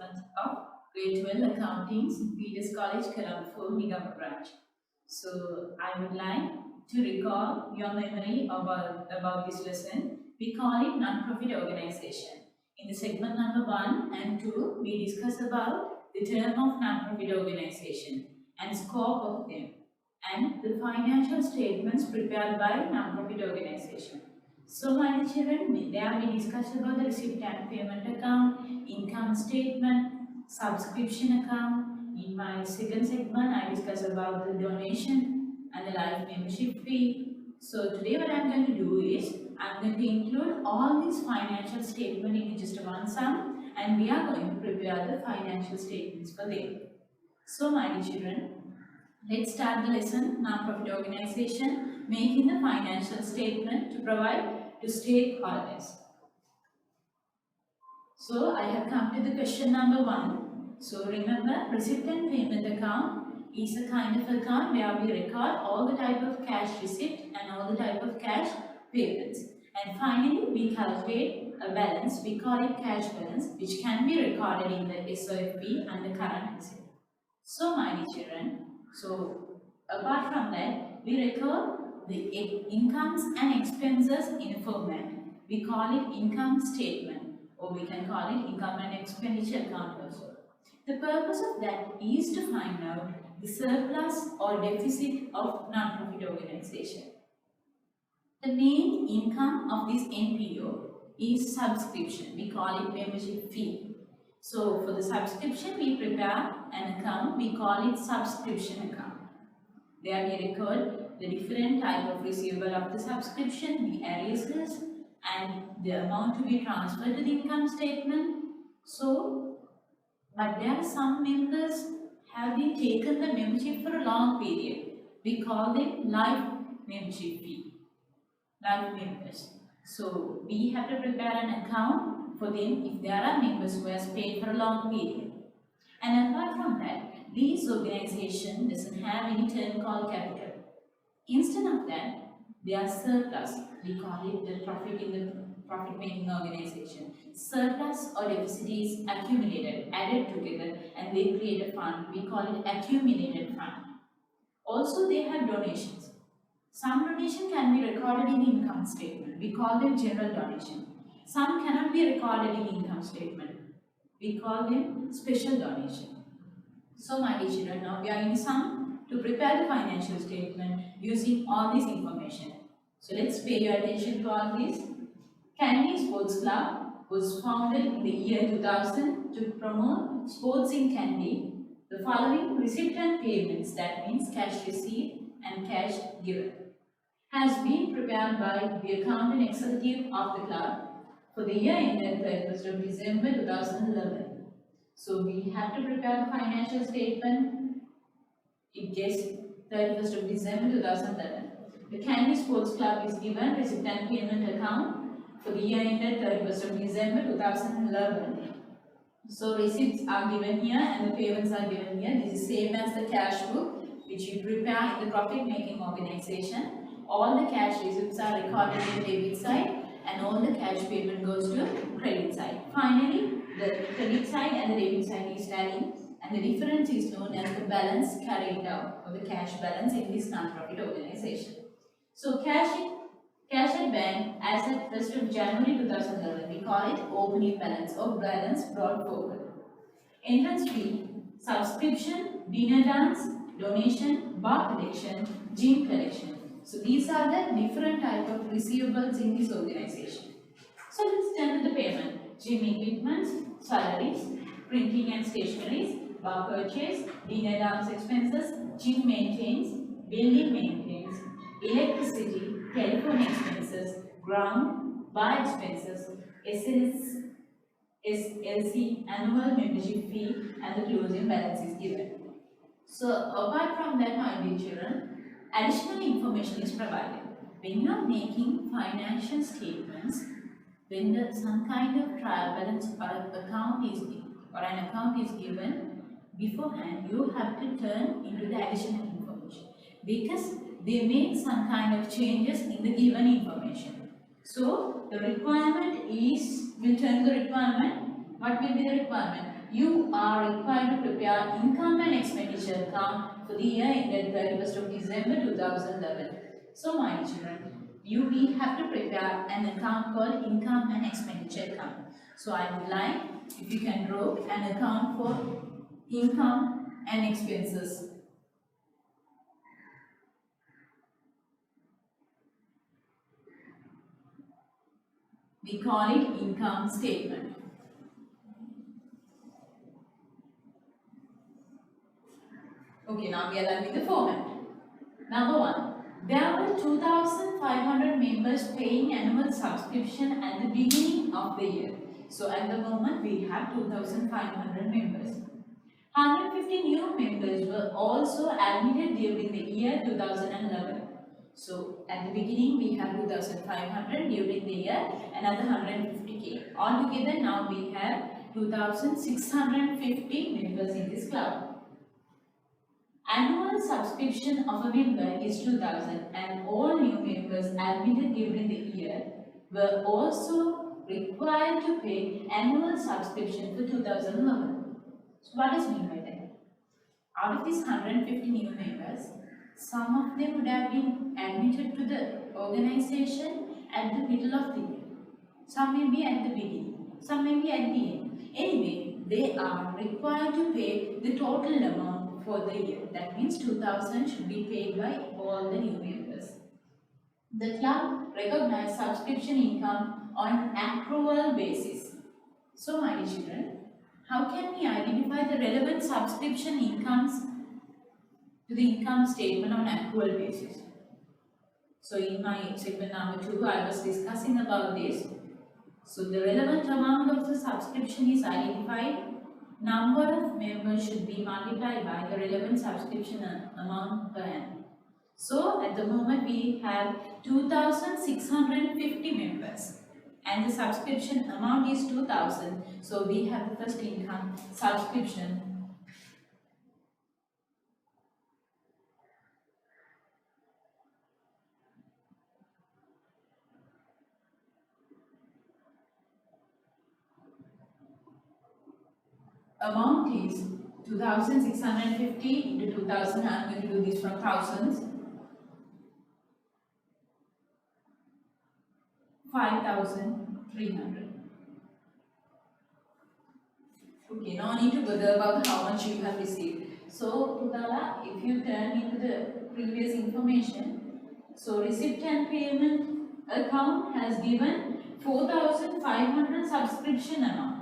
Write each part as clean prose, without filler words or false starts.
segment of Grade 12 Accounting, St. Peter's College, Colombo, Nigam branch. So I would like to recall your memory about this lesson. We call it non-profit organization. In the segment number 1 and 2, we discuss about the term of non-profit organization and scope of them and the financial statements prepared by non-profit organization. So my children, there we discussed about the receipt and payment account, income statement, subscription account. In my second segment, I discussed about the donation and the life membership fee. So today what I'm going to do is, I'm going to include all these financial statements in just one sum, and we are going to prepare the financial statements for them. So my children, let's start the lesson, non-profit organization, making the financial statement to provide to stakeholders. So I have come to the question number 1. So remember, receipt and payment account is a kind of account where we record all the type of cash receipt and all the type of cash payments. And finally, we calculate a balance, we call it cash balance, which can be recorded in the SOFP and the current asset. So my dear children, so apart from that, we record the incomes and expenses in a format. We call it income statement, or we can call it income and expenditure account also. The purpose of that is to find out the surplus or deficit of non-profit organization. The main income of this NPO is subscription. We call it membership fee. So for the subscription, we prepare an account, we call it subscription account. There we record the different type of receivable of the subscription, the arrears, and the amount to be transferred to the income statement. So, but there are some members have been taken the membership for a long period. We call them life membership fee, life members. So, we have to prepare an account for them if there are members who has paid for a long period. And apart from that, this organization doesn't have any term called capital. Instead of that, they are surplus. We call it the profit in the profit making organization. Surplus or deficit is accumulated, added together, and they create a fund. We call it accumulated fund. Also, they have donations. Some donation can be recorded in income statement. We call them general donation. Some cannot be recorded in income statement. We call them special donation. So my dear children, now we are in sum to prepare the financial statement using all this information. So let's pay your attention to all this. Kandy Sports Club was founded in the year 2000 to promote sports in Kandy. The following receipt and payments, that means cash received and cash given, has been prepared by the accountant executive of the club for the year ended 31st of December 2011. So we have to prepare the financial statement. It gets 31st of December 2011. The Kandy Sports Club is given receipt and payment account for the year ended 31st of December 2011. So receipts are given here and the payments are given here. This is same as the cash book which you prepare in the profit making organization. All the cash receipts are recorded in the debit side and all the cash payment goes to credit side. Finally, the credit side and the debit side is tallying, and the difference is known as the balance carried out, or the cash balance in this non-profit organization. So cash at bank as at 1st of January 2011, we call it opening balance or balance brought forward. Entrance fee, subscription, dinner dance, donation, bar collection, gym collection. So these are the different type of receivables in this organization. So let's turn to the payment. Gym equipments, salaries, printing and stationeries, bar purchase, dinner dance expenses, gym maintains, building maintains, electricity, telephone expenses, ground, bar expenses, SLC, annual membership fee, and the closing balance is given. So apart from that, my dear children, additional information is provided. When you are making financial statements, when some kind of trial balance or an account is given beforehand, you have to turn into the additional information because they make some kind of changes in the given information. So the requirement is, we'll turn the requirement. What will be the requirement? you are required to prepare income and expenditure account for the year ended 31st of December 2011. So my children, we have to prepare an account called income and expenditure account. So I would like if you can draw an account for income and expenses. We call it income statement. Okay, now we are done with the format. Number 1. There were 2,500 members paying annual subscription at the beginning of the year. So at the moment we have 2,500 members. 150 new members were also admitted during the year 2011. So at the beginning we have 2,500, during the year another 150k. Altogether now we have 2,650 members in this club. Annual subscription of a member is 2,000 and all new members admitted during the year were also required to pay annual subscription for 2011. So what does mean by that? Out of these 150 new members, some of them would have been admitted to the organization at the middle of the year. Some may be at the beginning, some may be at the end. Anyway, they are required to pay the total amount for the year. That means 2,000 should be paid by all the new members. The club recognizes subscription income on accrual basis. So my children, how can we identify the relevant subscription incomes to the income statement on accrual basis? So in my segment number 2, I was discussing about this. So the relevant amount of the subscription is identified. Number of members should be multiplied by the relevant subscription amount per annum. So at the moment we have 2,650 members and the subscription amount is 2,000. So we have the first income subscription. Amount is 2,650 into 2,000. I am going to do this from thousands. 5,300. Okay, now I need to bother about how much you have received. So, Udala, if you turn into the previous information, so receipt and payment account has given 4,500 subscription amount.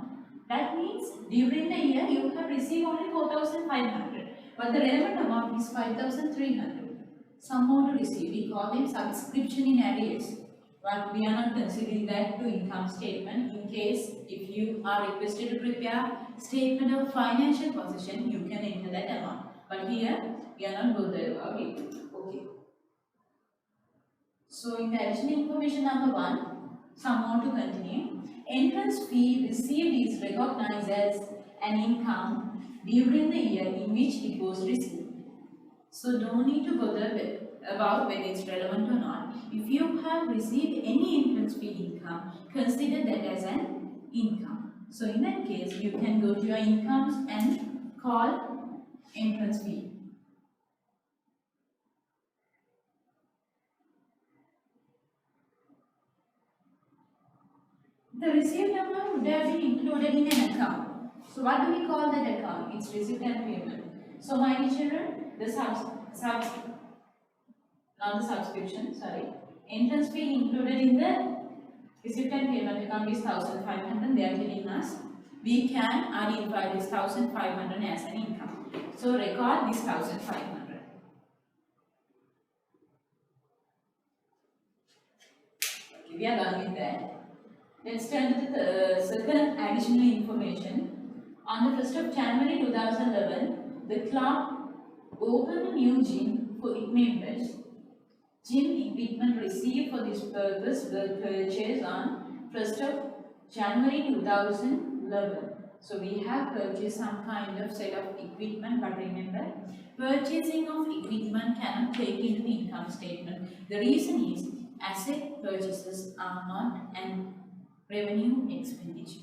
That means during the year you have received only 4,500, but the relevant amount is 5,300. Some more to receive. We call them subscription in arrears. But we are not considering that to income statement. In case if you are requested to prepare statement of financial position, you can enter that amount. But here we are not bothered about it. Okay. So in the additional information number 1, some more to continue. Entrance fee received is recognized as an income during the year in which it was received. So don't need to bother about whether it's relevant or not. If you have received any entrance fee income, consider that as an income. So in that case, you can go to your incomes and call entrance fee. The received amount would have been included in an account. So what do we call that account? It's receipt and payment. So my children, the subscription, entrance fee included in the receipt and payment account is 1,500. They are telling us we can identify this 1,500 as an income. So record this 1,500. Okay, we are done with that. Let's turn to the second additional information. On the 1st of January 2011, the club opened a new gym for its members. Gym equipment received for this purpose were purchased on 1st of January 2011. So we have purchased some kind of set of equipment, but remember, purchasing of equipment cannot take into the income statement. The reason is asset purchases are not an revenue expenditure.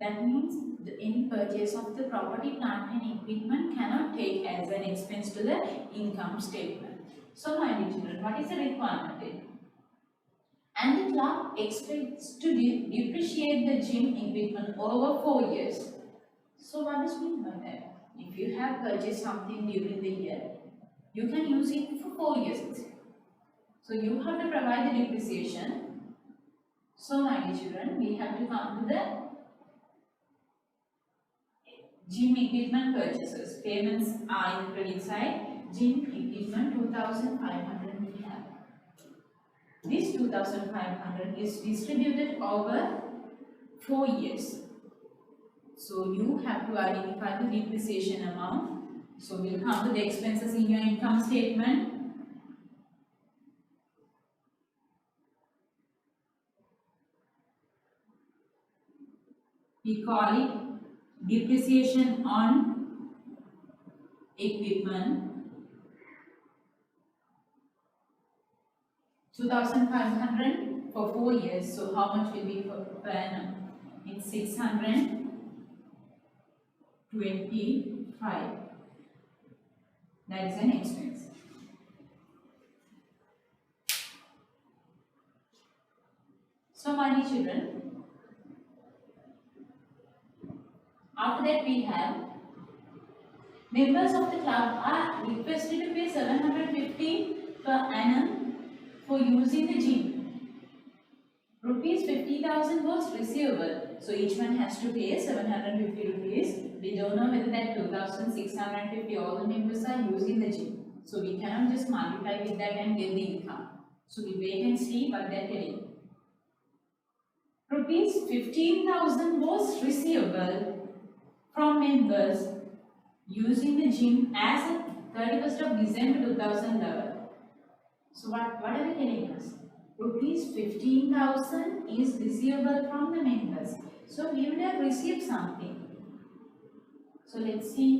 That means any purchase of the property, plant and equipment cannot take as an expense to the income statement. So my dear children, what is the requirement then? And the club expects to depreciate the gym equipment over 4 years. So what does mean by that? If you have purchased something during the year, you can use it for 4 years. So you have to provide the depreciation. So my dear children, we have to come to the gym equipment purchases. Payments are in the credit side. Gym equipment 2,500 we have. This 2,500 is distributed over 4 years. So you have to identify the depreciation amount. So we'll come to the expenses in your income statement. We call it depreciation on equipment. 2,500 for 4 years. So how much will be per annum? It's 625. That is an expense. So my dear children, after that we have members of the club are requested to pay 750 per annum for using the gym. Rupees 50,000 was receivable. So each one has to pay 750 rupees. We don't know whether that 2,650 all the members are using the gym. So we cannot just multiply with that and get the income. So we wait and see what they are telling. Rupees 15,000 was receivable from members using the gym as of 31st of December 2011. So what are they telling us? Rupees 15,000 is receivable from the members. So we would have received something. So let's see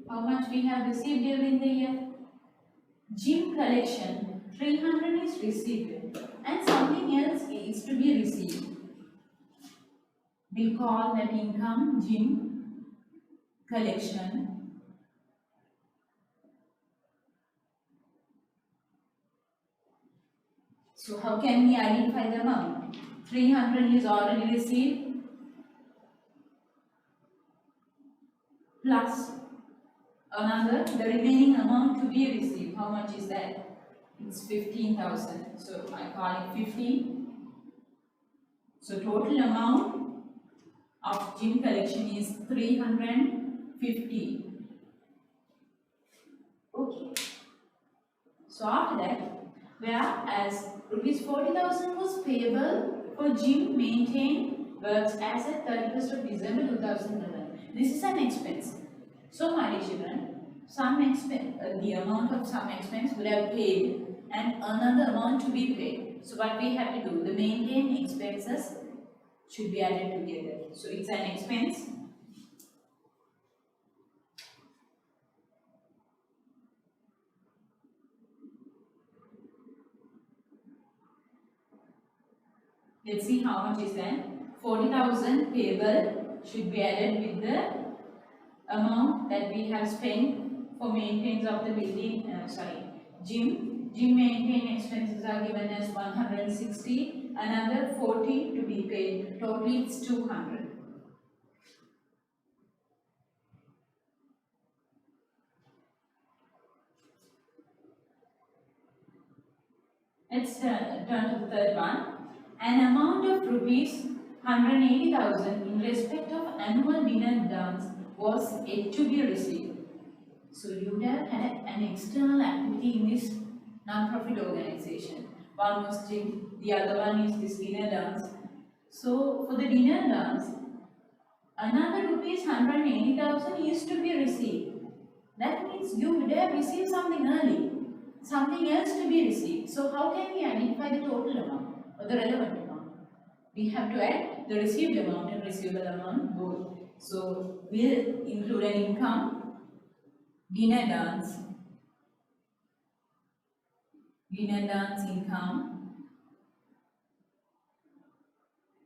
how much we have received during the year. Gym collection 300 is received and something else is to be received. We'll call that income gym collection. So how can we identify the amount? 300 is already received plus another, the remaining amount to be received. How much is that? It's 15,000. So I call it 15. So total amount of gym collection is 350. Okay. So after that, whereas rupees 40,000 was payable for gym maintained works as at 31st of December 2011. This is an expense. So my dear children, some expense, the amount of some expense would have paid and another amount to be paid. So what we have to do, the maintained expenses should be added together. So it's an expense. Let's see how much is that. 40,000 payable should be added with the amount that we have spent for maintenance of the building, gym. Gym maintenance expenses are given as 160, another 40 to be paid. Totally it's 200. Let's turn to the third one. An amount of rupees 180,000 in respect of annual dinner dance was yet to be received. So you would have had an external activity in this non-profit organization. One was gym, the other one is this dinner dance. So for the dinner dance, another rupees 180,000 is to be received. That means you would have received something early, something else to be received. So how can we identify the total amount or the relevant amount? We have to add the received amount and receivable amount both. So we'll include an income, dinner dance income,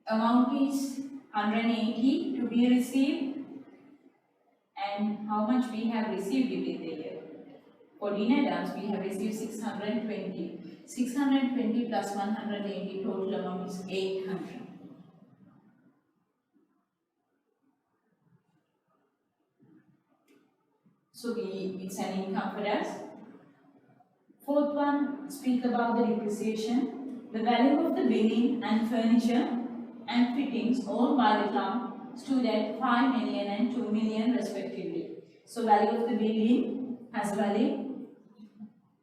amount is 180 to be received, and how much we have received during the year. For dinner dance, we have received 620. 620 plus 180, total amount is 800. So it's an income for us. Fourth one, speak about the depreciation. The value of the building and furniture and fittings owned by the club stood at 5 million and 2 million respectively. So value of the building has value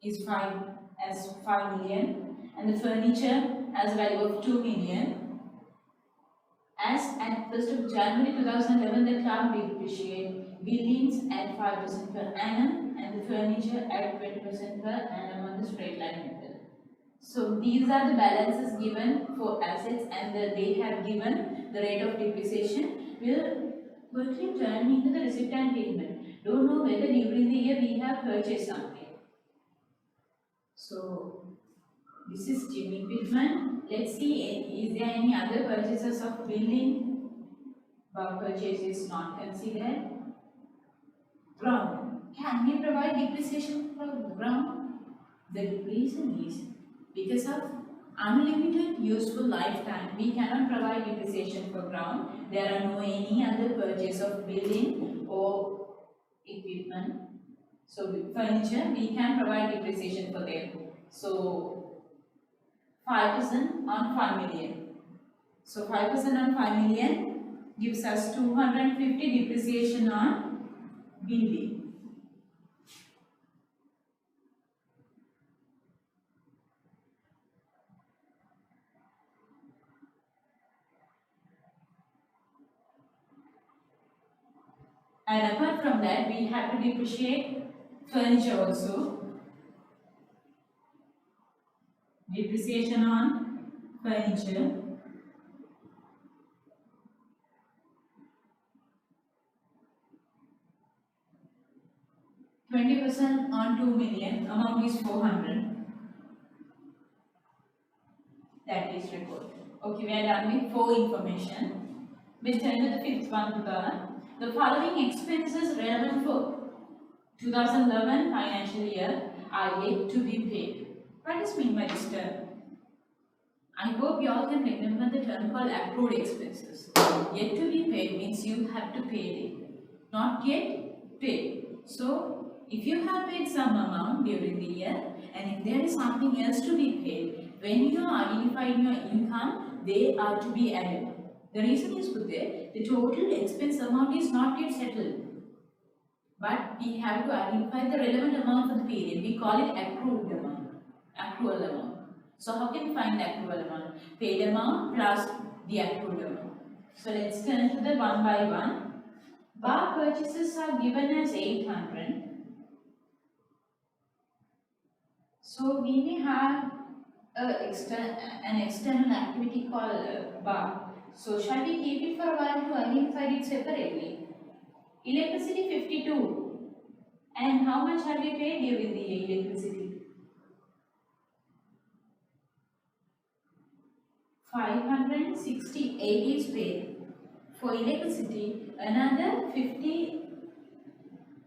is 5 million, and the furniture has value of 2 million. As at 1st of January 2011, the club depreciate buildings at 5% per annum and the furniture at 20% per annum on the straight line method. So these are the balances given for assets, and they have given the rate of depreciation will quickly turn into the receipt and payment. Don't know whether during the year we have purchased something. So this is Jimmy Pittman. Let's see, is there any other purchases of building? But purchase is not considered. Ground. Can we provide depreciation for ground? The reason is because of unlimited useful lifetime, we cannot provide depreciation for ground. There are no any other purchase of building or equipment. So with furniture, we can provide depreciation for them. So 5% on 5 million. So 5% on 5 million gives us 250 depreciation on building. And apart from that, we have to depreciate furniture also. Depreciation on furniture. %20 on 2 million, amount is 400. That is recorded. Okay, we are done with 4 information. We'll turn to the 5th one. The following expenses relevant for 2011 financial year are yet to be paid. What is meant by this term? I hope you all can remember the term called accrued expenses. Yet to be paid means you have to pay it. Not yet paid. So, if you have paid some amount during the year, and if there is something else to be paid, when you are identifying your income, they are to be added. The reason is put there, the total expense amount is not yet settled. But we have to identify the relevant amount for the period. We call it accrued amount, accrual amount. So how can we find the accrual amount? Paid amount plus the accrued amount. So let's turn to the one by one. Bar purchases are given as 800. So we may have an external activity called bar. So shall we keep it for a while to identify it separately? Electricity 52. And how much have we paid during the year electricity? 568 is paid. For electricity, another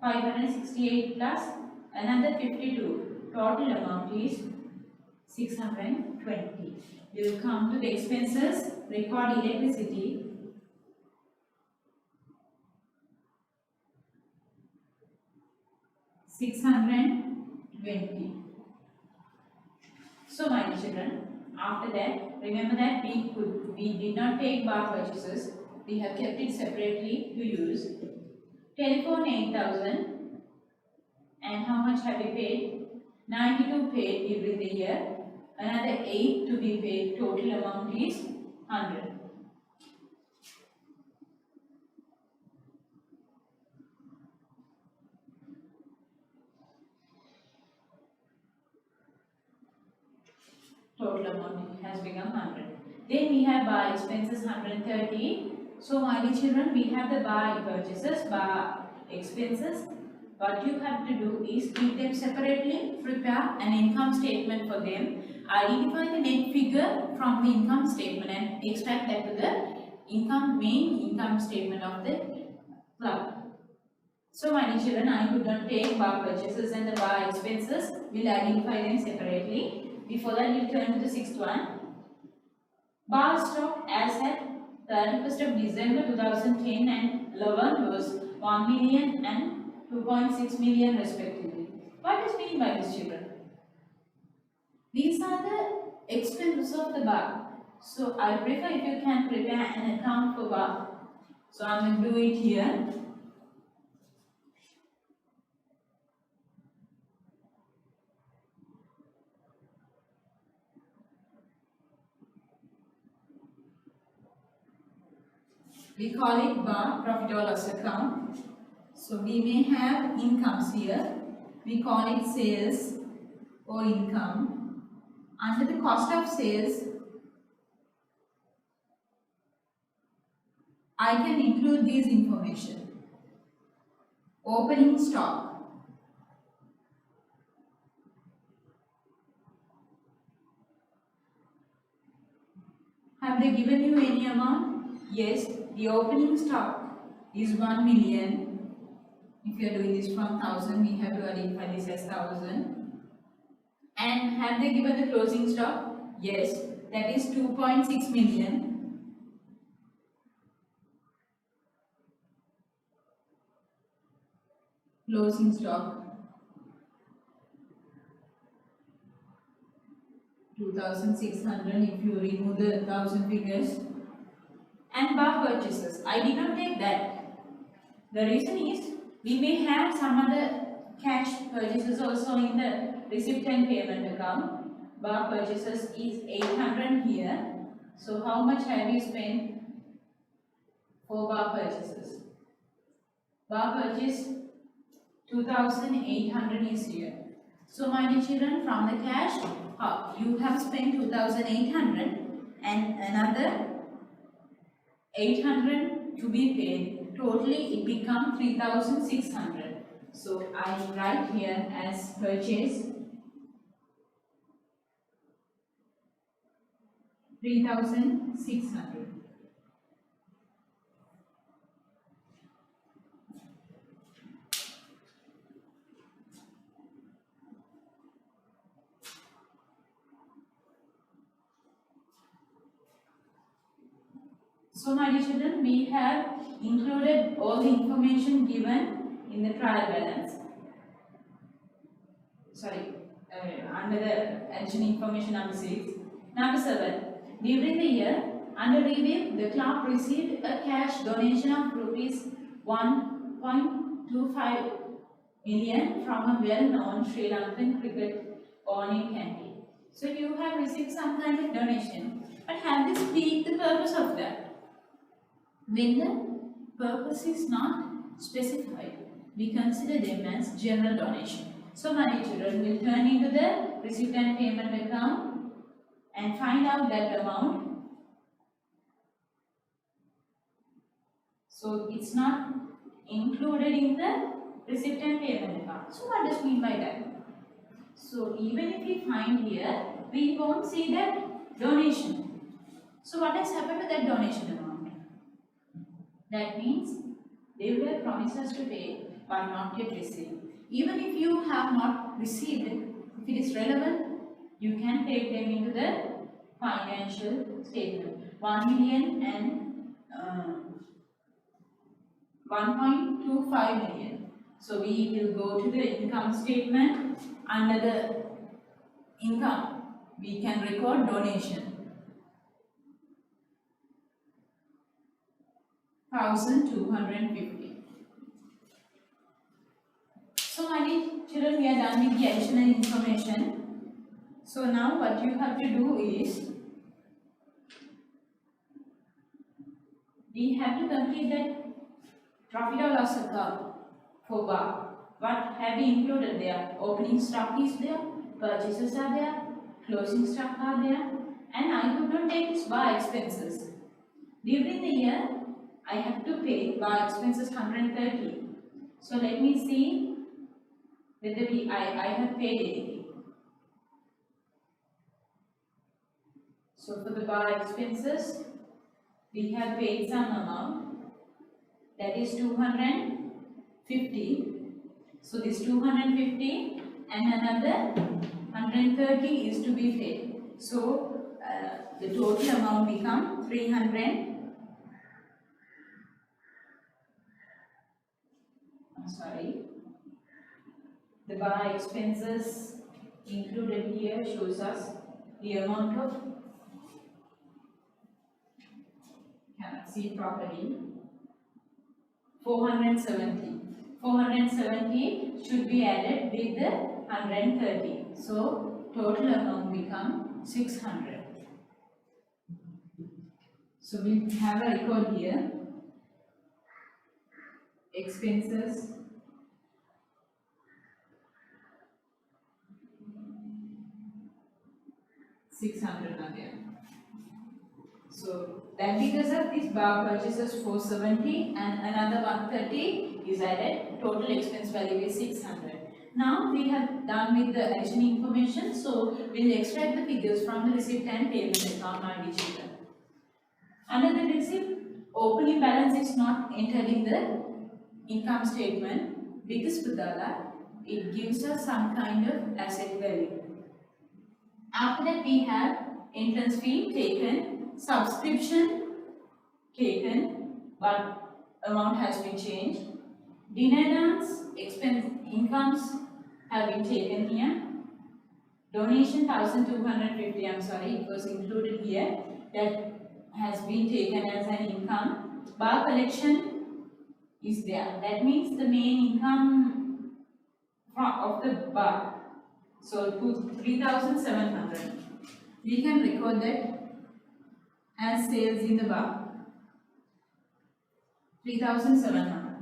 568 plus another 52. Total amount is 620. We will come to the expenses. Record electricity. $620. So my dear children, after that, remember that we did not take bar purchases. We have kept it separately to use. Telephone 8,000. And how much have we paid? 92 paid during the year. Another 8 to be paid. Total amount is 100. Total amount has become 100. Then we have bar expenses 130. So my dear children, we have the bar purchases, bar expenses. What you have to do is keep them separately, prepare an income statement for them, identify the net figure from the income statement and extract that to the main income statement of the club. So my dear children, I could not take bar purchases and the bar expenses. We'll identify them separately. Before that, we'll turn to the sixth one. Bar stock as at 31st of December 2010 and 11 was 1 million and 2.6 million respectively. What is meant by this, children? These are the expenses of the bar. So I prefer if you can prepare an account for bar. So I'm going to do it here. We call it bar profit or loss account. So we may have incomes here. We call it sales or income. Under the cost of sales, I can include these information. Opening stock. Have they given you any amount? Yes, the opening stock is 1 million. If you are doing this from 1000, we have to identify this as 1000. And have they given the closing stock? Yes, that is 2.6 million. Closing stock 2600 if you remove the 1000 figures. And bar purchases, I did not take that. The reason is we may have some other cash purchases also in the receipt and payment account. Bar purchases is 800 here. So how much have we spent for bar purchases? Bar purchase 2800 is here. So my dear children, from the cash, you have spent 2800 and another 800 to be paid. Totally it becomes 3600. So I write here as purchase 3600. So my dear children, we have included all the information given in the trial balance. Under the additional information number 6. Number 7. During the year, under review, the club received a cash donation of rupees 1.25 million from a well-known Sri Lankan cricket owning country. So you have received some kind of donation, but have this been the purpose of that? When the purpose is not specified, we consider them as general donation. So my dear children, will turn into the receipt and payment account and find out that amount. So it's not included in the receipt and payment account. So what does it mean by that? So even if we find here, we won't see that donation. So what has happened to that donation amount? That means they will have promised us to pay but not yet received. Even if you have not received it, if it is relevant, you can take them into the financial statement. 1 million and 1.25 million. So we will go to the income statement. Under the income, we can record donation. 1250. So my dear children, we are done with the additional information. So now what you have to do is, we have to complete that profit or loss account for bar. What have we included there? Opening stock is there, purchases are there, closing stock are there, and I could not take this bar expenses. During the year, I have to pay bar expenses 130. So let me see whether I have paid anything. So for the bar expenses, we have paid some amount, that is 250. So this 250 and another 130 is to be paid. So the total amount become 300. Sorry. The bar expenses included here shows us the amount of, cannot see properly, 470. 470 should be added with the 130. So total amount become 600. So we have a record here. Expenses, $600 again. So that because of this bar purchases 470 and another 130 is added. Total expense value is 600. Now we have done with the additional information. So we'll extract the figures from the receipt and payment account digital. Under the receipt, opening balance is not entered in the income statement because it gives us some kind of asset value. After that we have entrance fee taken, subscription taken, but amount has been changed. Dinner dance expense incomes have been taken here. Donation 1250, I'm sorry, it was included here, that has been taken as an income. Bar collection is there. That means the main income of the bar. So 3,700. We can record that as sales in the bar. 3,700.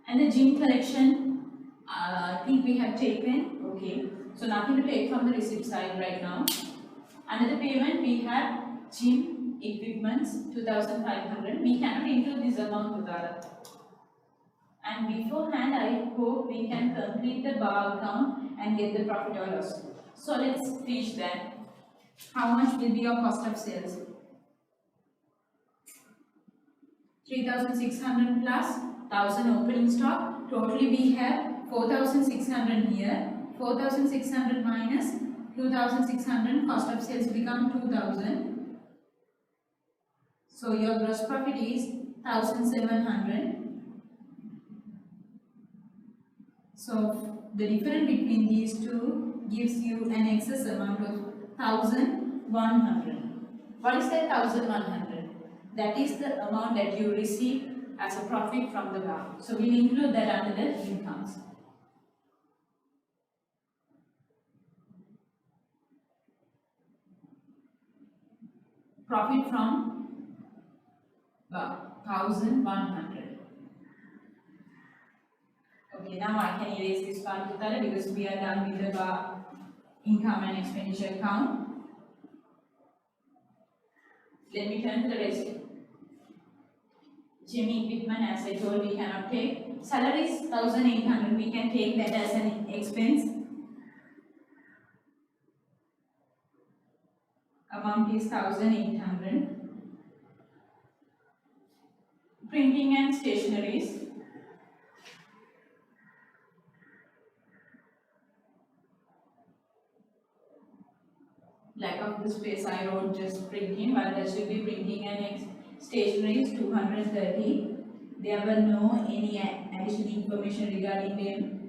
And the gym collection, I think we have taken. Okay. So nothing to take from the receipt side right now. Under the payment, we have gym equipments 2,500. We cannot include this amount with our. And beforehand, I hope we can complete the bar account and get the profit or loss. So let's finish that. How much will be your cost of sales? 3,600 plus 1,000 opening stock. Totally we have 4,600 here. 4,600 minus 2,600, cost of sales become 2,000. So your gross profit is 1,700. So the difference between these two gives you an excess amount of 1,100. What is that 1,100? That is the amount that you receive as a profit from the bar. So we'll include that under the incomes. Profit from bar, 1,100. Okay, now I can erase this part because we are done with the bar income and expenditure account. Let me turn to the rest. Gym equipment, as I told, we cannot take. Salaries 1,800, we can take that as an expense. Amount is 1,800. Printing and stationeries. Lack of the space, I wrote just printing, but there should be printing and stationeries 230. There were no any additional information regarding them.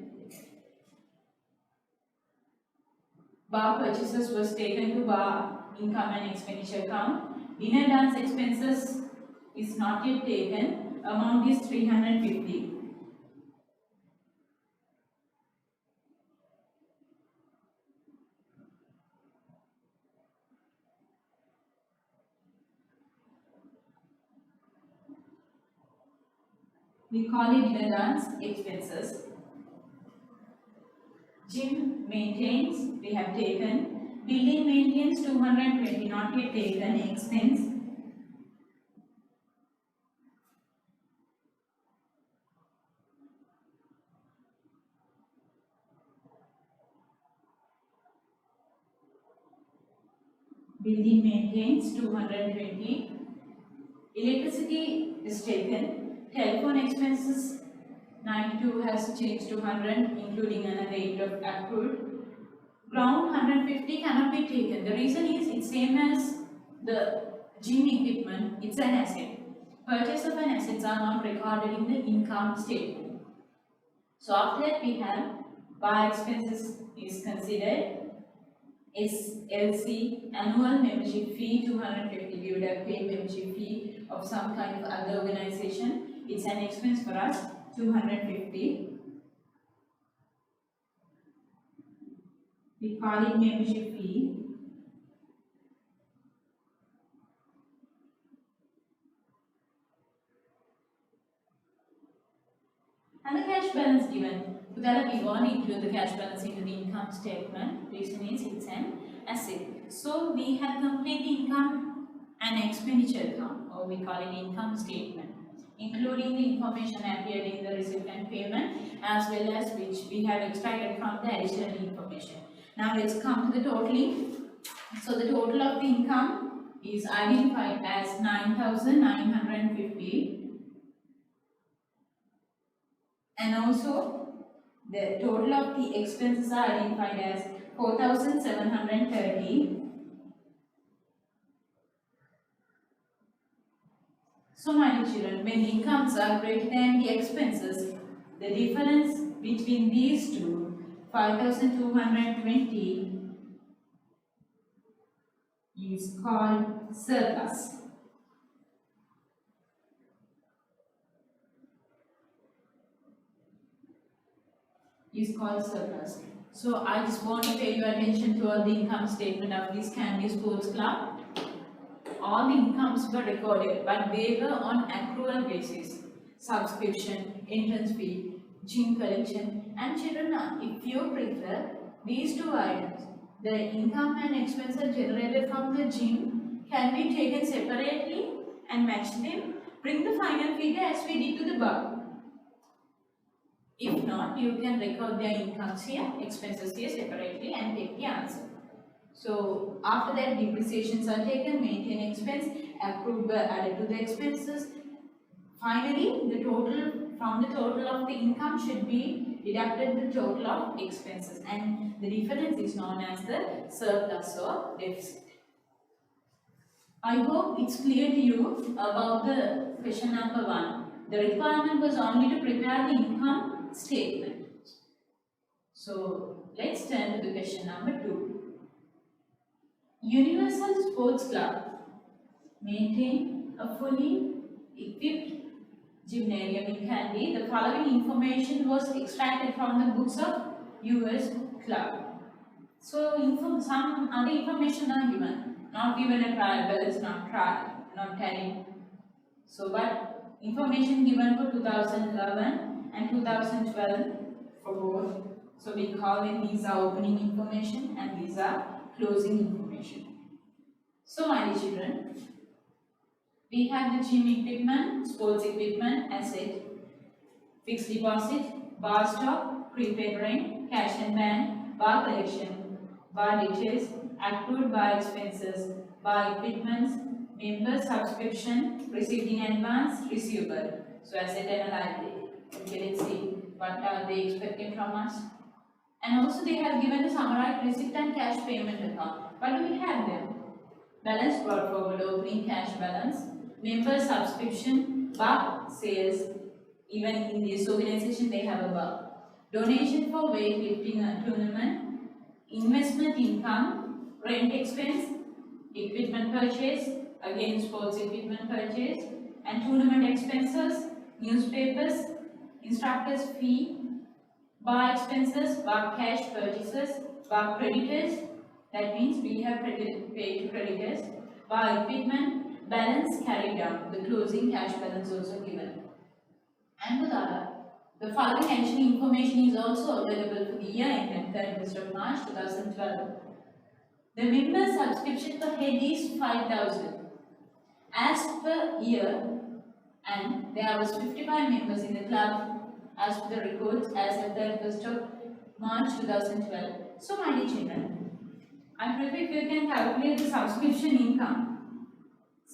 Bar purchases was taken to bar income and expenditure account. Dinner dance expenses is not yet taken. Amount is 350. We call it dinner dance expenses. Gym maintains, we have taken. Building maintenance 220, not yet taken, expense. Building maintains 220. Electricity is taken. Telephone expenses 92 has changed to 100, including another 8 of accrued. Ground 150 cannot be taken. The reason is it's same as the gym equipment. It's an asset. Purchase of an assets are not recorded in the income statement. So after that we have bar expenses is considered. SLC annual membership fee 250. We would have paid membership fee of some kind of other organization. It's an expense for us 250. We call it membership fee. And the cash balance given. Without we want to include the cash balance into the income statement. Reason is it's an asset. So we have complete the income and expenditure account, or we call it income statement, including the information appeared in the receipt and payment, as well as which we have extracted from the additional information. Now let's come to the totaling. So the total of the income is identified as 9,950. And also the total of the expenses are identified as 4,730. So my dear children, when the incomes are greater than the expenses, the difference between these two, 5,220, is called surplus. So I just want to pay your attention to all the income statement of this Candy Sports Club. All the incomes were recorded, but they were on accrual basis. Subscription, entrance fee, gym collection, and children, if you prefer these two items, the income and expenses generated from the gym can be taken separately and match them. Bring the final figure as we did to the bar. If not, you can record their incomes here, expenses here separately and take the answer. So after that, depreciations are taken, maintain expense, accrued were added to the expenses. Finally, the total from the total of the income should be deducted the total of expenses, and the difference is known as the surplus or deficit. I hope it's clear to you about the question number 1. The requirement was only to prepare the income statement. So let's turn to the question number 2. Universal Sports Club maintain a fully equipped gymnasium in Kandy. The following information was extracted from the books of US Club. So some other information are given, not given a trial balance, not tallying. So but information given for 2011 and 2012 for both. So we call it these are opening information and these are closing information. So my dear children, we have the gym equipment, sports equipment, asset, fixed deposit, bar stock, prepaid rent, cash and bank, bar collection, bar details, accrued bar expenses, bar equipments, member subscription, received in advance, receivable. So asset and liability. Okay, let's see what are they expecting from us. And also they have given a summarized receipt and cash payment account. What do we have there? Balance brought forward, opening cash balance, member subscription, bar sales. Even in this organization they have a bar. Donation for weightlifting tournament, investment income, rent expense, equipment purchase, again sports equipment purchase, and tournament expenses, newspapers, instructors fee, bar expenses, bar cash purchases, bar creditors, that means we have paid to creditors, bar equipment, balance carried down, the closing cash balance also given. And the following additional information is also available for the year ended 31st of March 2012. The member subscription per head is 5,000 as per year, and there was 55 members in the club as per the records as of 31st of March 2012. So my dear children, I prefer if you can calculate the subscription income.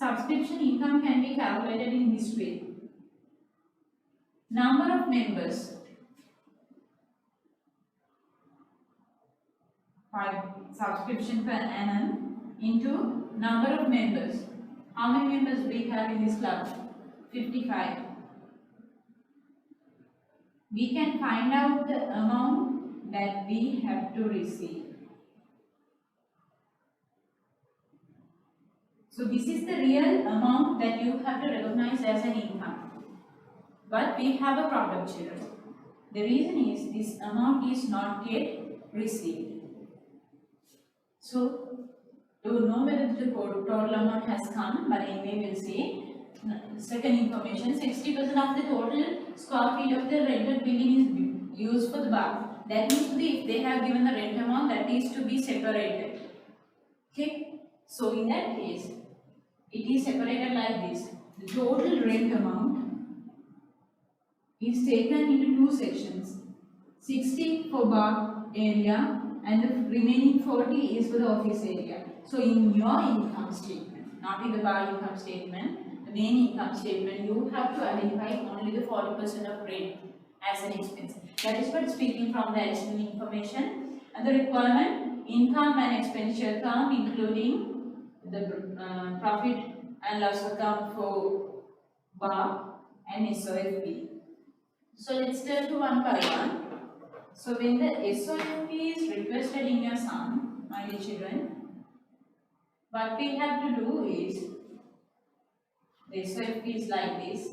Subscription income can be calculated in this way. Number of members, 5 subscription per annum into number of members. How many members we have in this club? 55. We can find out the amount that we have to receive. So this is the real amount that you have to recognize as an income. But we have a problem, children. The reason is this amount is not yet received. So don't know whether the total amount has come, but anyway we'll see. Second information, 60% of the total square feet of the rented building is used for the bar. That means if they have given the rent amount, that is to be separated. Okay, so in that case, it is separated like this. The total rent amount is taken into two sections. 60 for bar area and the remaining 40 is for the office area. So in your income statement, not in the bar income statement, the main income statement, you have to identify only the 40% of rent as an expense. That is what speaking from the additional information. And the requirement, income and expenditure account including the profit and loss account for bar and SOFP. So let's turn to one by one. So when the SOFP is requested in your sum, my dear children, what we have to do is, the SOFP is like this.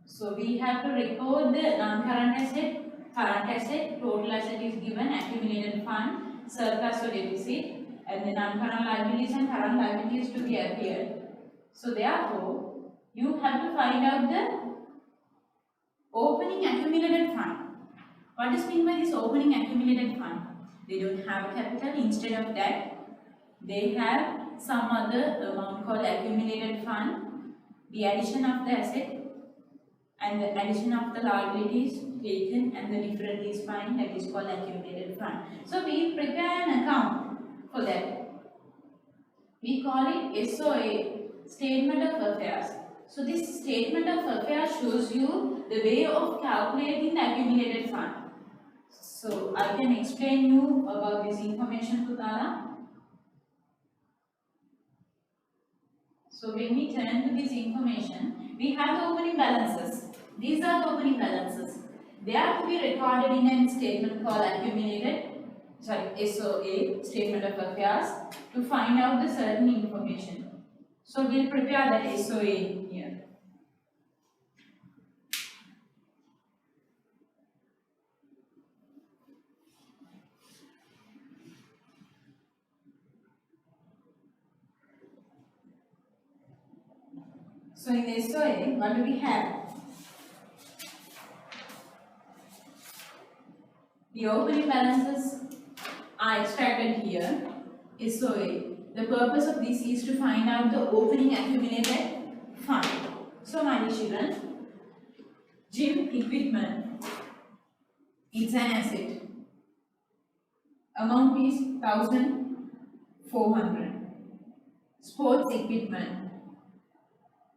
So we have to record the non-current asset, current asset, total asset is given, accumulated fund, surplus or deficit, and the non-current liabilities and current liabilities to be appeared. So therefore, you have to find out the opening accumulated fund. What is meant by this opening accumulated fund? They don't have a capital. Instead of that, they have some other amount called accumulated fund. The addition of the asset and the addition of the liabilities taken and the difference is fine. That is called accumulated fund. So we prepare an account for that. We call it SOA, Statement of Affairs. So this Statement of Affairs shows you the way of calculating the accumulated fund. So I can explain you about this information, Putala. So when we turn to this information, we have the opening balances. These are the opening balances. They are to be recorded in a statement called SOA, Statement of Affairs, to find out the certain information. So we'll prepare that SOA here. So in the SOA, what do we have? The opening balances are extracted here. SOA. The purpose of this is to find out the opening accumulated fund. So my dear children, gym equipment is an asset. Amount is 1,400. Sports equipment,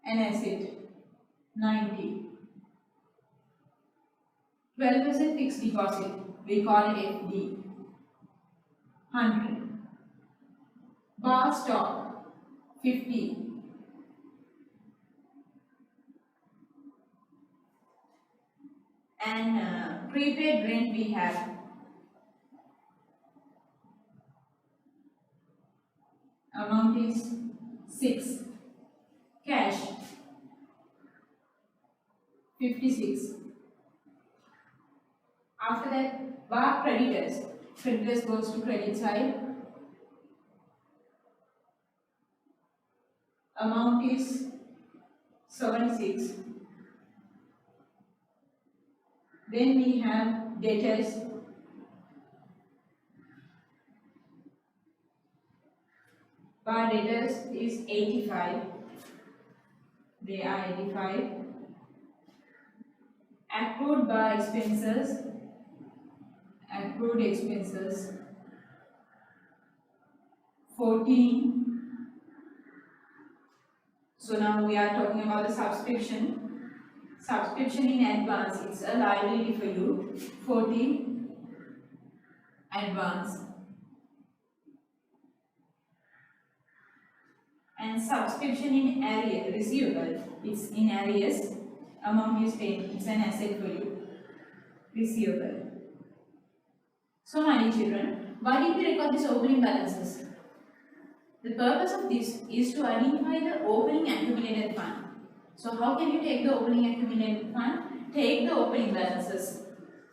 an asset, 90. 12% fixed deposit, we call it FD, 100. Bar stock, 50. And prepaid rent we have. Amount is 6. Cash, 56. After that, bar creditors. Creditors goes to credit side. Amount is 76. Then we have debtors. Bar debtors is 85. They are 85. Accrued bar expenses. Accrued expenses 14. So now we are talking about the subscription. Subscription in advance, it's a liability for you. 40 advance. And subscription in arrears, receivable, it's in arrears, amount is paid, it's an asset for you, receivable. So my dear children, why did we record these opening balances? The purpose of this is to identify the opening accumulated fund. So how can you take the opening accumulated fund? Take the opening balances,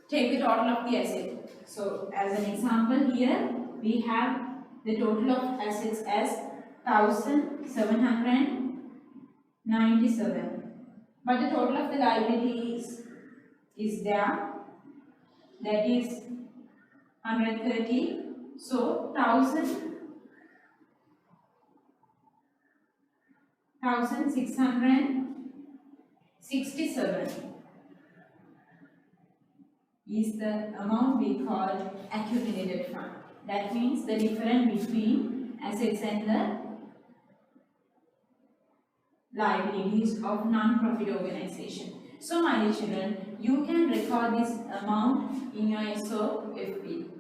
take the total of the asset. So as an example here, we have the total of assets as 1797, but the total of the liabilities is there, that is 130. So 1667 is the amount we call accumulated fund. That means the difference between assets and the liabilities of non-profit organization. So my dear children, you can record this amount in your SOFP.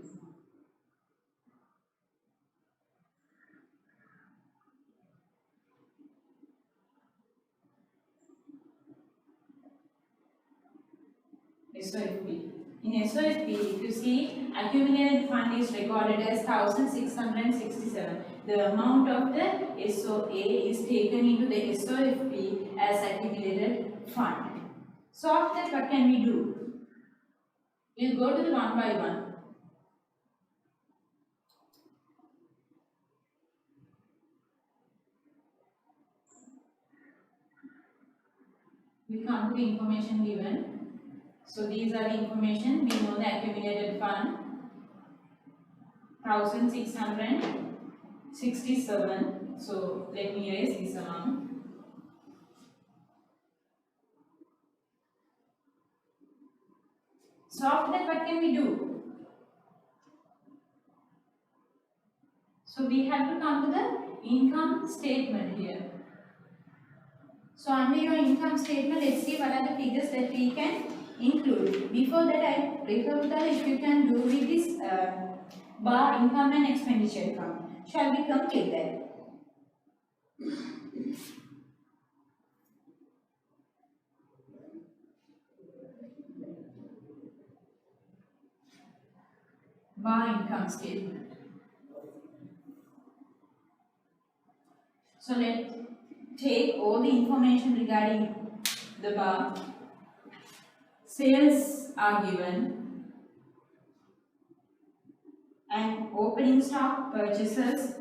SOFP. In SOFP, if you see, accumulated fund is recorded as 1667. The amount of the SOA is taken into the SOFP as accumulated fund. So after that, what can we do? We'll go to the one by one. We come to the information given. So these are the information. We know the accumulated fund 1667. So let me erase this amount. So after that, what can we do? So we have to come to the income statement here. So under your income statement, let's see what are the figures that we can include. Before that, I refer to the if you can do with this bar income and expenditure account. Shall we complete that? Bar income statement. So let's take all the information regarding the bar. Sales are given and opening stock, purchases,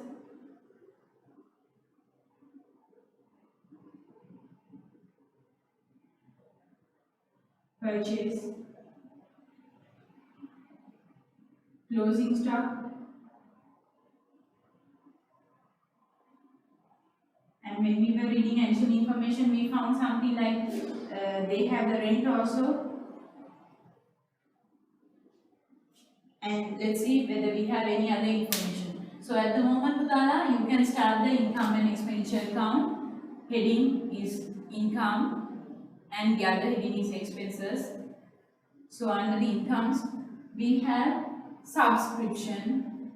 purchase, closing stock, and when we were reading additional information, we found something like they have the rent also. And let's see whether we have any other information. So at the moment, Putala, you can start the income and expenditure account. Heading is income and the other heading is expenses. So under the incomes, we have subscription,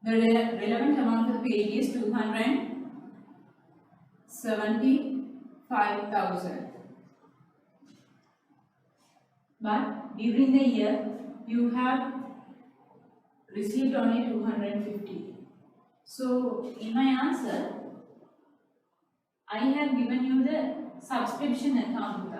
the relevant amount for the page is 275,000. But during the year, you have received only 250. So in my answer, I have given you the subscription account.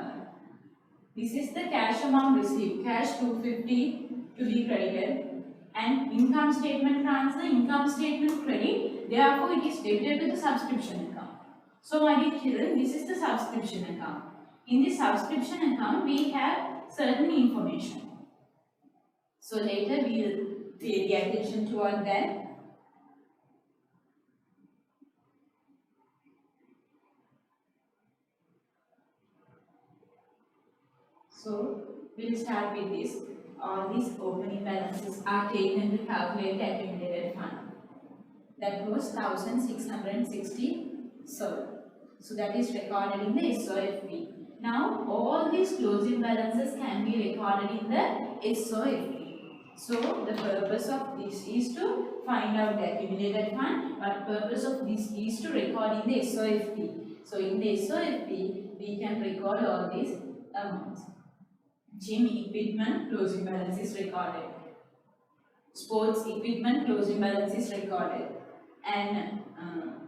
This is the cash amount received, cash 250 to be credited, and income statement transfer, income statement credit, therefore it is debited to the subscription account. So my dear children, this is the subscription account. In this subscription account, we have certain information. So later we will pay the attention toward that. So we'll start with this. all these opening balances are taken to calculate the accumulated fund. That was 1660. So that is recorded in the SOFP. Now all these closing balances can be recorded in the SOFP. So the purpose of this is to find out the accumulated fund, but purpose of this is to record in the SOFP. So in the SOFP we can record all these amounts. Gym equipment closing balance is recorded. Sports equipment closing balance is recorded. And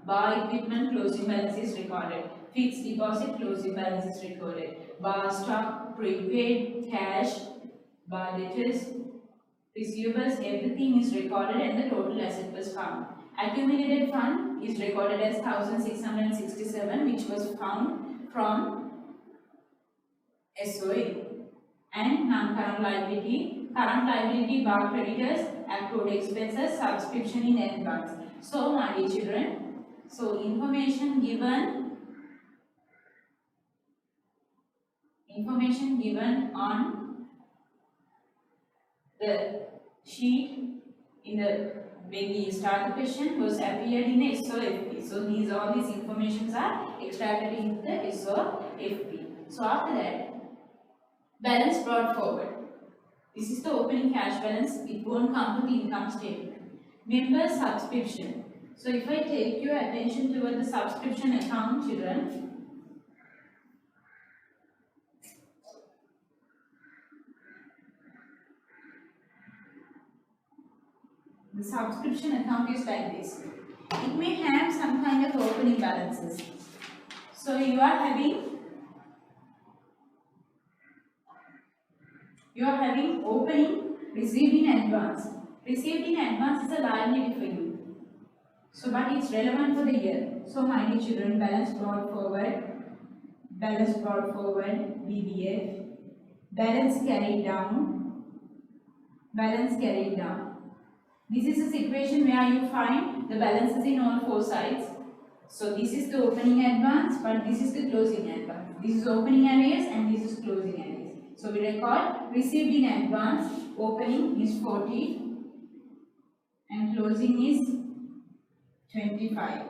bar equipment closing balance is recorded. Fixed deposit closing balance is recorded. Bar stock, prepaid, cash, bar debtors, receivables, everything is recorded and the total asset was found. Accumulated fund is recorded as 1667, which was found from SOA. And non-current liability, bar creditors, accrued expenses, subscription in advance. So my dear children, so information given on the sheet in the when we start the question was appeared in the SOFP. So all these informations are extracted in the SOFP. So after that, balance brought forward. This is the opening cash balance. It won't come to the income statement. Member subscription. So if I take your attention toward the subscription account, children, the subscription account is like this. It may have some kind of opening balances. So you are having opening, received in advance. Received in advance is a liability for you. So but it's relevant for the year. So my dear children, balance brought forward, BBF, balance carried down. This is a situation where you find the balances in all four sides. So this is the opening advance, but this is the closing advance. This is opening arrears and this is closing arrears. So we record received in advance, opening is 40 and closing is 25.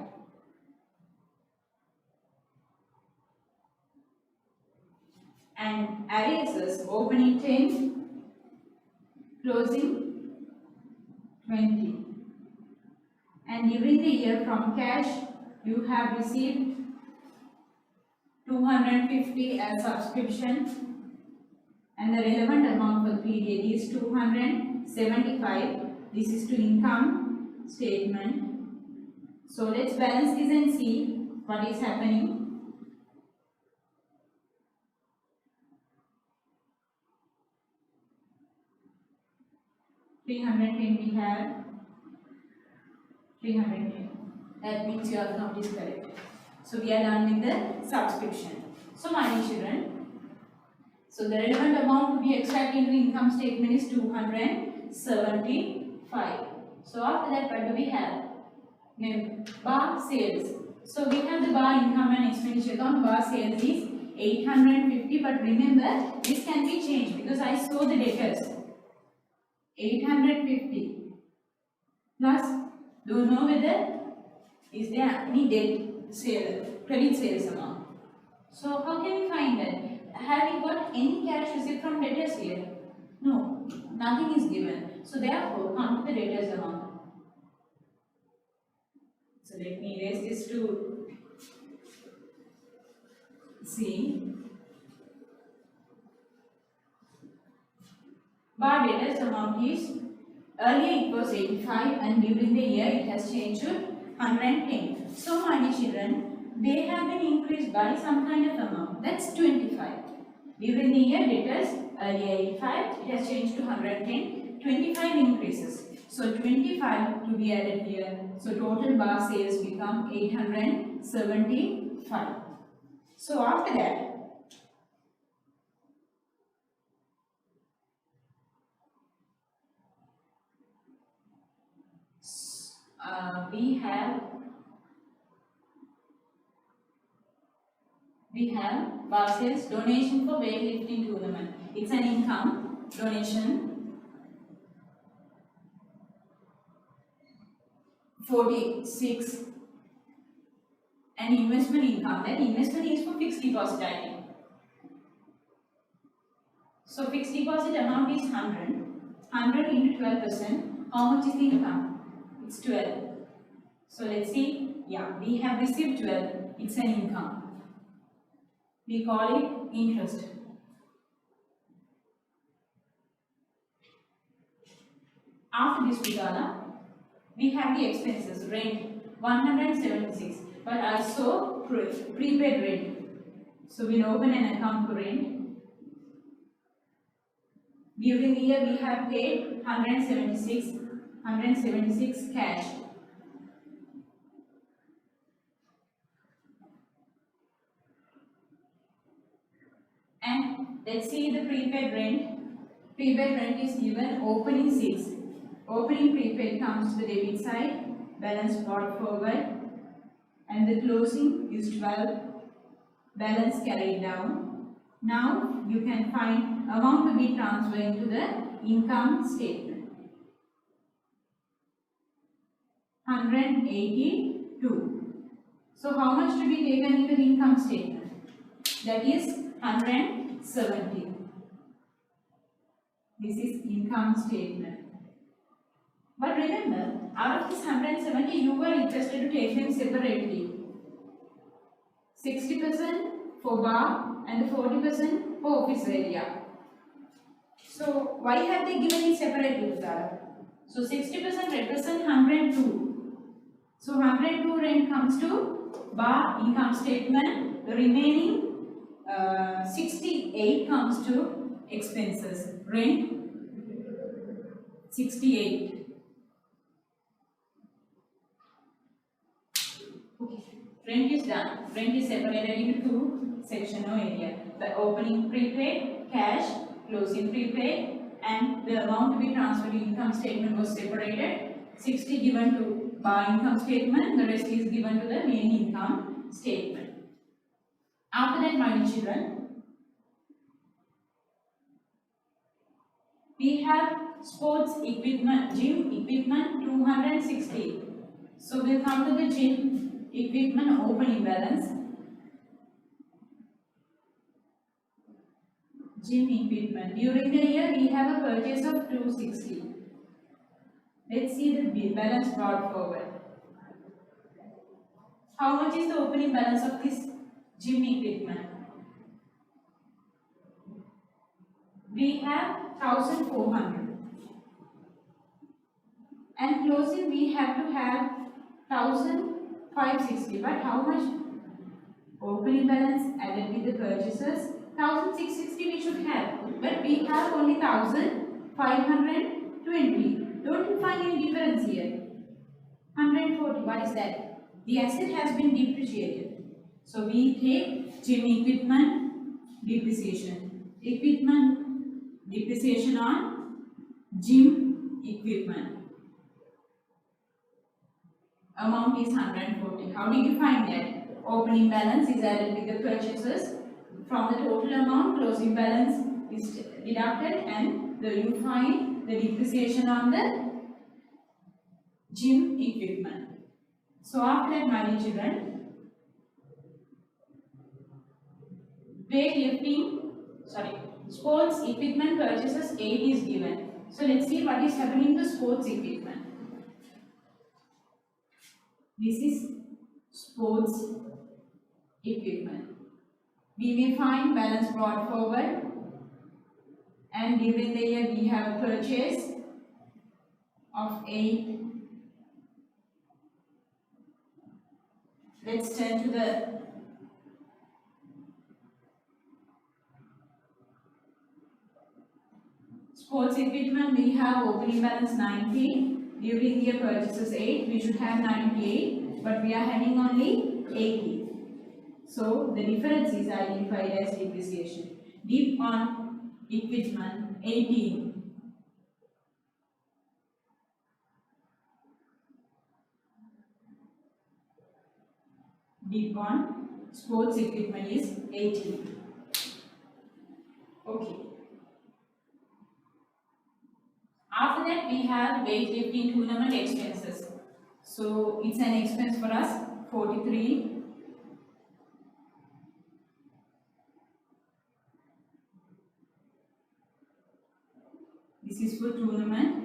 And arrears, opening 10, closing 20. And during the year from cash, you have received 250 as subscription. And the relevant amount for the period is 275. This is to income statement. So let's balance this and see what is happening. $310 we have 310. That means your account is correct. So we are done with the subscription. So my dear children, so the relevant amount to be extracted into the income statement is 275. So after that, what do we have? Bar sales. So we have the bar income and expenditure account. Bar sales is 850. But remember, this can be changed because I saw the debtors. 850 plus, don't know whether is there any credit sales amount. So how can we find that? Have we got any cash received from debtors here? No, nothing is given. So therefore, come to the debtors amount. So let me erase this to see. Bar debtors amount is, earlier it was 85 and during the year it has changed to 110. So my dear children, they have been increased by some kind of amount. That's 25. During the year debtors, earlier 85, it has changed to 110. 25 increases. So 25 to be added here. So total bar sales become 875. So after that, we have bar sales donation for weightlifting tournament. It's an income donation 46 and investment income. That investment is for fixed deposit, I think. So fixed deposit amount is 100. 100 into 12%. How much is the income? It's 12. So let's see. Yeah, we have received 12. It's an income. We call it interest. After this, we have the expenses. Rent 176. But also prepaid rent. So we'll open an account for rent. During the year, we have paid 176 cash. And let's see the prepaid rent. Prepaid rent is given opening 6. Opening prepaid comes to the debit side, balance brought forward, and the closing is 12, balance carried down. Now you can find amount to be transferred into the income statement. 182. So how much to be taken into the income statement? That is 170. This is income statement. But remember, out of this 170, you were interested to take them separately. 60% for bar and the 40% for office area. So why have they given it separately? So 60% represent 102. So 102 rent comes to bar income statement. The remaining 68 comes to expenses. Rent 68. Rent is done. Rent is separated into two sections or area. The opening prepaid, cash, closing prepaid, and the amount to be transferred to income statement was separated. 60 given to bar income statement, the rest is given to the main income statement. After that, my dear children, we have sports equipment, gym equipment 260. So we'll come to the gym equipment opening balance. Gym equipment. During the year, we have a purchase of 260. Let's see the balance brought forward. How much is the opening balance of this gym equipment? We have 1400. And closing, we have to have 1560. But how much? Opening balance added with the purchases, 1660 we should have, but we have only 1520. Don't you find any difference here? 140, what is that? The asset has been depreciated. So we take gym equipment depreciation. Equipment depreciation on gym equipment. Amount is 140. How did you find that? Opening balance is added with the purchases. From the total amount, closing balance is deducted, and you find the depreciation on the gym equipment. So after that, my dear children, sports equipment purchases 8 is given. So let's see what is happening to sports equipment. This is sports equipment. We may find balance brought forward, and during the year we have purchase of 8. Let's turn to the sports equipment. We have opening balance 90. During the year purchases 8. We should have 98, but we are having only 80. So the difference is identified as depreciation. Dip on equipment 18. Dip on sports equipment is 18. Okay. After that, we have weightlifting tournament expenses. So it's an expense for us 43. This is for tournament.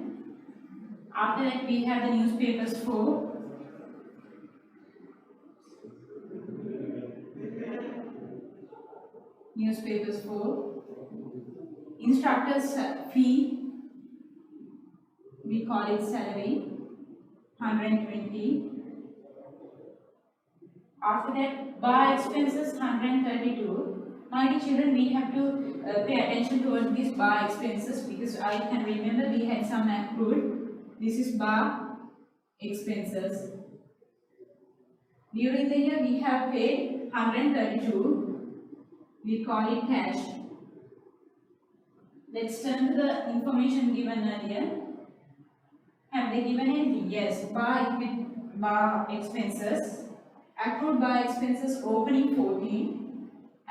After that we have the newspapers for instructors fee, we call it salary, 120. After that bar expenses 132. My dear children, we have to pay attention towards these bar expenses because I can remember we had some accrued. This is bar expenses. During the year we have paid 132. We call it cash. Let's turn to the information given earlier. Have they given anything? Yes. Bar expenses. Accrued bar expenses opening 14.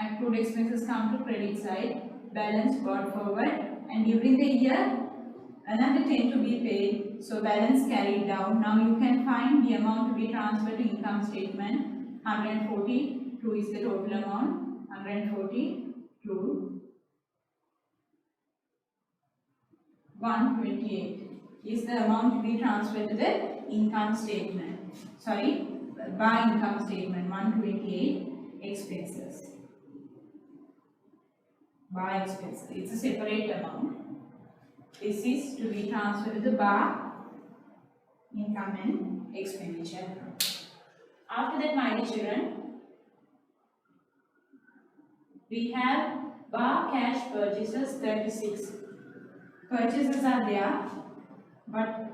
Accrued expenses come to credit side. Balance brought forward. And during the year, another 10 to be paid. So balance carried down. Now you can find the amount to be transferred to income statement. 142 is the total amount. 142. 128 is the amount to be transferred to the income statement. Sorry, by income statement. 128 expenses. By expenses. It's a separate amount. This is to be transferred to the bar income and expenditure account. After that, my dear children, we have bar cash purchases 36. Purchases are there, but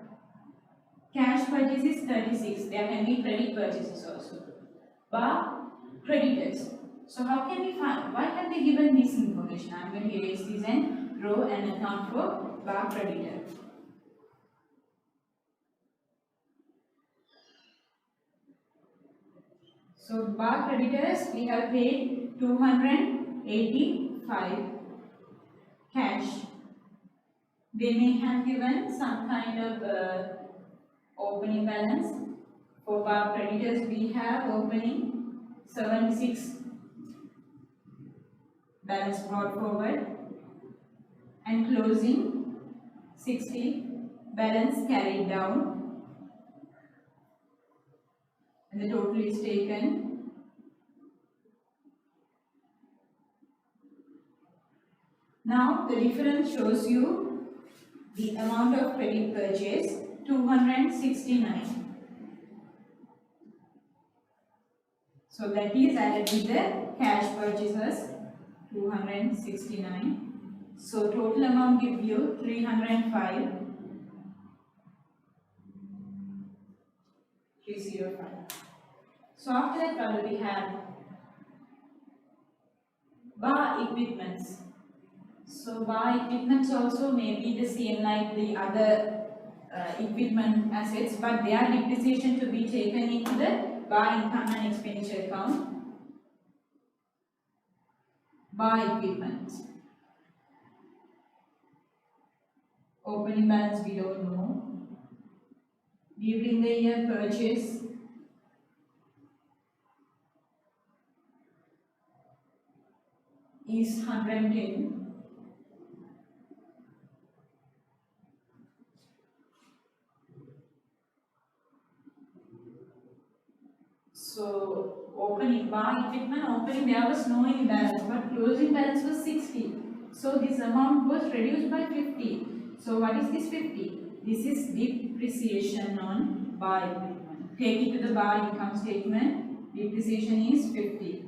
cash purchase is 36. There can be credit purchases also. Bar creditors. So how can we find? Why have they given this information? I am going to erase this and draw an account for bar creditor. So bar creditors we have paid 285 cash. They may have given some kind of opening balance. For bar creditors we have opening 76 balance brought forward and closing 60 balance carried down, and the total is taken. Now the difference shows you the amount of credit purchase 269. So that is added with the cash purchases 269. So total amount give you 305. 305. So after that what do we have? Bar equipments. So bar equipments also may be the same like the other equipment assets, but their depreciation to be taken into the bar income and expenditure account. Bar equipment. Opening balance we don't know. During the year purchase is 110. So opening bar equipment opening there was no any balance, but closing balance was 60. So this amount was reduced by 50. So what is this 50? This is depreciation on bar equipment. Take it to the bar income statement. Depreciation is 50.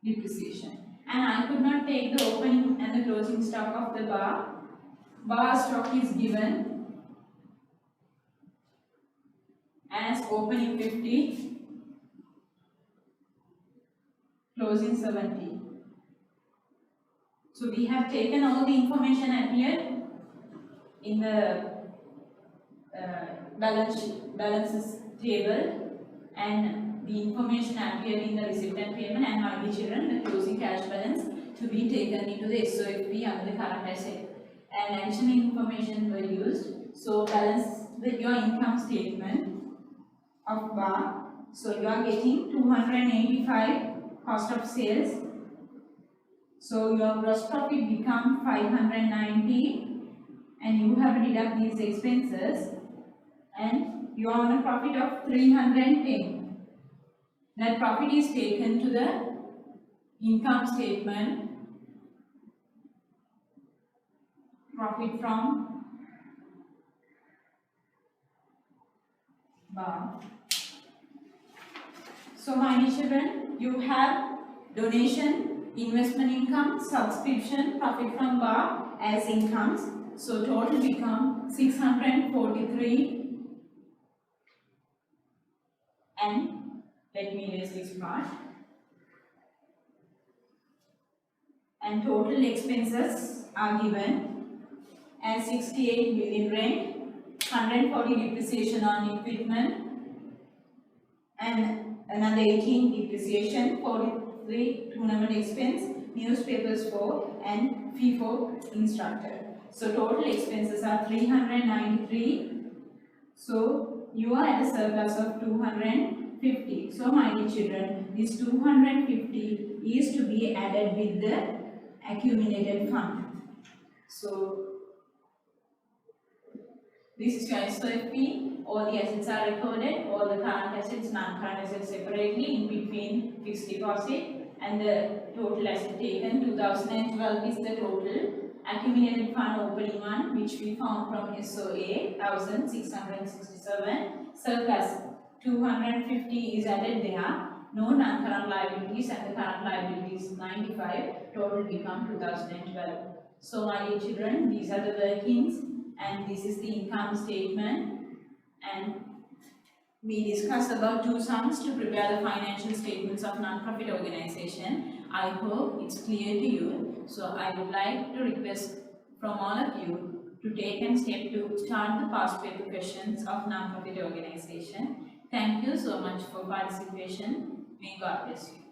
Depreciation. And I could not take the opening and the closing stock of the bar. Bar stock is given as opening 50, closing 70. So we have taken all the information appeared in the balances table, and the information appeared in the receipt and payment, and my dear children, the closing cash balance to be taken into the SOFP under the current asset. And additional information were used. So balance with your income statement of bar. So you are getting 285 cost of sales. So your gross profit become 590 and you have to deduct these expenses and you are on a profit of 310. That profit is taken to the income statement, profit from bar. So my dear children, you have donation, investment income, subscription, profit from bar as incomes. So total become 643. And let me erase this part. And total expenses are given as 68 million rent, 140 depreciation on equipment, and another 18 depreciation, 43 tournament expense, newspapers for, and fee for instructor. So total expenses are 393. So you are at a surplus of 250. So my dear children, this 250 is to be added with the accumulated fund. So this is your SOFP. All the assets are recorded, all the current assets, non-current assets separately in between fixed deposit, and the total asset taken 2012 is the total accumulated fund opening one, which we found from SOA 1667. Surplus 250 is added there. No non-current liabilities and the current liabilities 95. Total become 2012. So my dear children, these are the workings and this is the income statement, and we discussed about two sums to prepare the financial statements of non-profit organization. I hope it's clear to you. So I would like to request from all of you to take a step to start the past paper questions of non-profit organization. Thank you so much for participation. May God bless you.